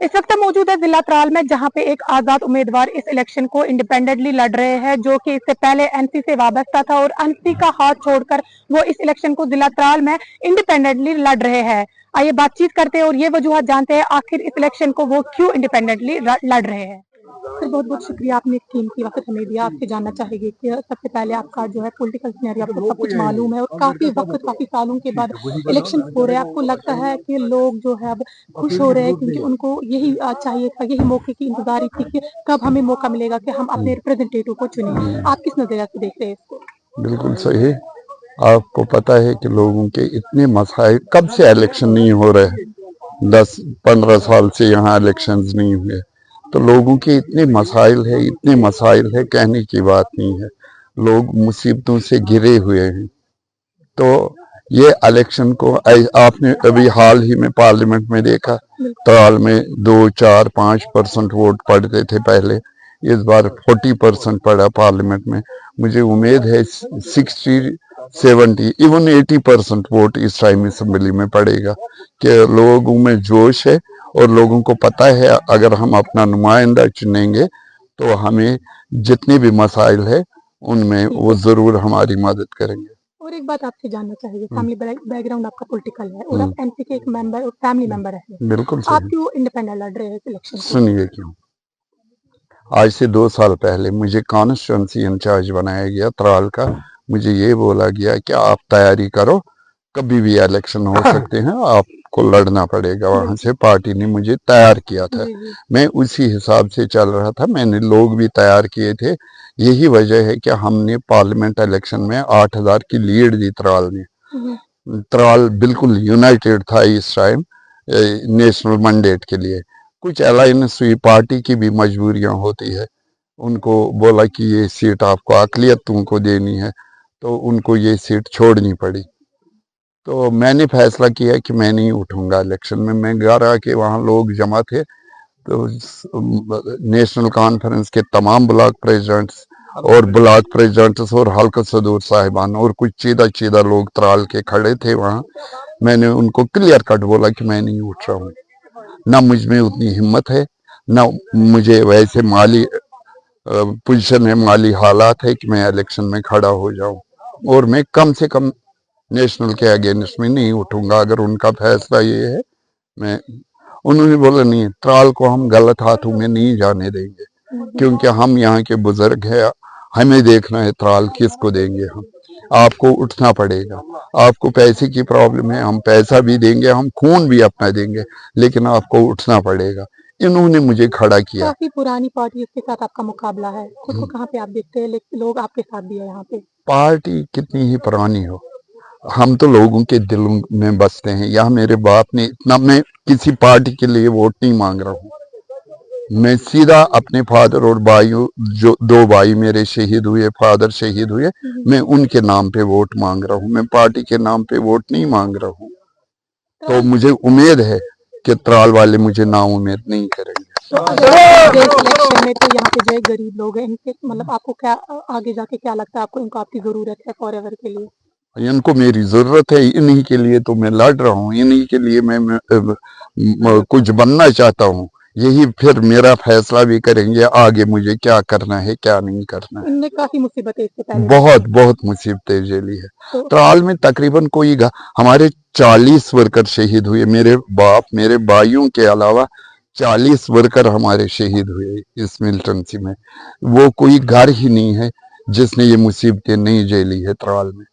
इस वक्त मौजूद है जिला त्राल में, जहां पे एक आजाद उम्मीदवार इस इलेक्शन को इंडिपेंडेंटली लड़ रहे हैं, जो कि इससे पहले एनसी से वाबस्ता था और एनसी का हाथ छोड़कर वो इस इलेक्शन को जिला त्राल में इंडिपेंडेंटली लड़ रहे हैं। आइए बातचीत करते हैं और ये वजूहत जानते हैं आखिर इस इलेक्शन को वो क्यों इंडिपेंडेंटली लड़ रहे हैं। सर बहुत बहुत शुक्रिया, आपने कीमती वक्त हमें दिया। आपसे जानना चाहेंगे कि सबसे पहले आपका जो है पॉलिटिकल सिनेरियो आपको सब कुछ मालूम है और काफी सालों के बाद इलेक्शन हो रहे हैं, आपको लगता है कि लोग जो है अब खुश हो रहे हैं क्योंकि उनको यही चाहिए था, यही मौके की इंतजारी थी कि कब हमें मौका मिलेगा कि हम अपने रिप्रेजेंटेटिव को चुनें। आप किस नजरिए से देख रहे हैं इसको? बिल्कुल सही। आपको पता है कि लोगों के इतने मसाइल, कब से इलेक्शन नहीं हो रहे, 10-15 साल से यहाँ इलेक्शंस नहीं हुए, तो लोगों के इतने मसाइल है कहने की बात नहीं है। लोग मुसीबतों से घिरे हुए हैं। तो ये इलेक्शन को आपने अभी हाल ही में पार्लियामेंट में देखा, त्राल में 2-4-5% वोट पड़ते थे पहले, इस बार 40% पड़ा पार्लियामेंट में। मुझे उम्मीद है 60-70 इवन 80% वोट इस टाइम असेंबली में पड़ेगा, कि लोगों में जोश है और लोगों को पता है अगर हम अपना नुमाइंदा चुनेंगे तो हमें जितने भी मसाइल है उनमें वो जरूर हमारी मदद करेंगे। और एक बात आपसे जानना चाहिए, फैमिली बैकग्राउंड आपका पॉलिटिकल है और आप एनसी के एक मेंबर और फैमिली मेंबर है, बिल्कुल आप क्यों इंडिपेंडेंट लड़ रहे हैं इलेक्शन? सुनिए क्यों। आज से 2 साल पहले मुझे कॉन्स्टिट्यूंसी इंचार्ज बनाया गया त्राल का। मुझे ये बोला गया कि आप तैयारी करो, कभी भी इलेक्शन हो सकते हैं, आपको लड़ना पड़ेगा। वहां से पार्टी ने मुझे तैयार किया था, मैं उसी हिसाब से चल रहा था। मैंने लोग भी तैयार किए थे। यही वजह है कि हमने पार्लियामेंट इलेक्शन में 8,000 की लीड दी त्राल ने। त्राल बिल्कुल यूनाइटेड था इस टाइम नेशनल मैंडेट के लिए। कुछ अलायंस हुई, पार्टी की भी मजबूरियां होती है, उनको बोला कि ये सीट आपको अकलियतों को देनी है, तो उनको ये सीट छोड़नी पड़ी। तो मैंने फैसला किया कि मैं नहीं उठूंगा इलेक्शन में। मैं घर आके, वहाँ लोग जमा थे, तो नेशनल कॉन्फ्रेंस के तमाम ब्लॉक प्रेसिडेंट्स और हल्का सदूर साहिबान और कुछ चीदा लोग त्राल के खड़े थे वहाँ। मैंने उनको क्लियर कट बोला कि मैं नहीं उठ रहा हूँ, ना मुझ में उतनी हिम्मत है, ना मुझे वैसे माली पोजीशन है, माली हालात है कि मैं इलेक्शन में खड़ा हो जाऊं, और मैं कम से कम नेशनल के अगेंस्ट में नहीं उठूंगा अगर उनका फैसला ये है। मैं उन्होंने बोला नहीं, त्राल को हम गलत हाथों में नहीं जाने देंगे, क्योंकि हम यहाँ के बुजुर्ग हैं, हमें देखना है त्राल किसको देंगे हम। आपको उठना पड़ेगा, आपको पैसे की प्रॉब्लम है, हम पैसा भी देंगे, हम खून भी अपना देंगे, लेकिन आपको उठना पड़ेगा। इन्होंने मुझे खड़ा किया। काफी पुरानी पार्टी के साथ आपका मुकाबला है, खुद को कहाँ पे आप देखते हैं, लेकिन लोग आपके साथ भी है यहाँ पे? पार्टी कितनी ही पुरानी हो, हम तो लोगों के दिलों में बसते हैं। यहाँ मेरे बाप ने इतना, मैं किसी पार्टी के लिए वोट नहीं मांग रहा हूँ, मैं सीधा अपने फादर और भाइयों, जो 2 भाई मेरे शहीद हुए, फादर शहीद हुए, मैं उनके नाम पे वोट मांग रहा हूँ, मैं पार्टी के नाम पे वोट नहीं मांग रहा हूँ। तो मुझे उम्मीद है कि त्राल वाले मुझे नाउम्मीद नहीं करेंगे। इलेक्शन में तो यहाँ पे जो गरीब लोग हैं, इनके मतलब आपको क्या आगे जाके क्या लगता है, आपको इनको आपकी जरूरत है फॉरएवर के लिए? इनको मेरी जरूरत है, इन्हीं के लिए तो मैं लड़ रहा हूँ, इन्हीं के लिए मैं कुछ बनना चाहता हूँ। यही फिर मेरा फैसला भी करेंगे आगे मुझे क्या करना है क्या नहीं करना है। इनने काफी मुसीबतें इससे पहले बहुत मुसीबतें झेली है। त्राल में तकरीबन हमारे 40 वर्कर शहीद हुए, मेरे बाप मेरे भाइयों के अलावा 40 वर्कर हमारे शहीद हुए इस मिलिटेंसी में। वो कोई घर ही नहीं है जिसने ये मुसीबतें नहीं झेली है त्राल में।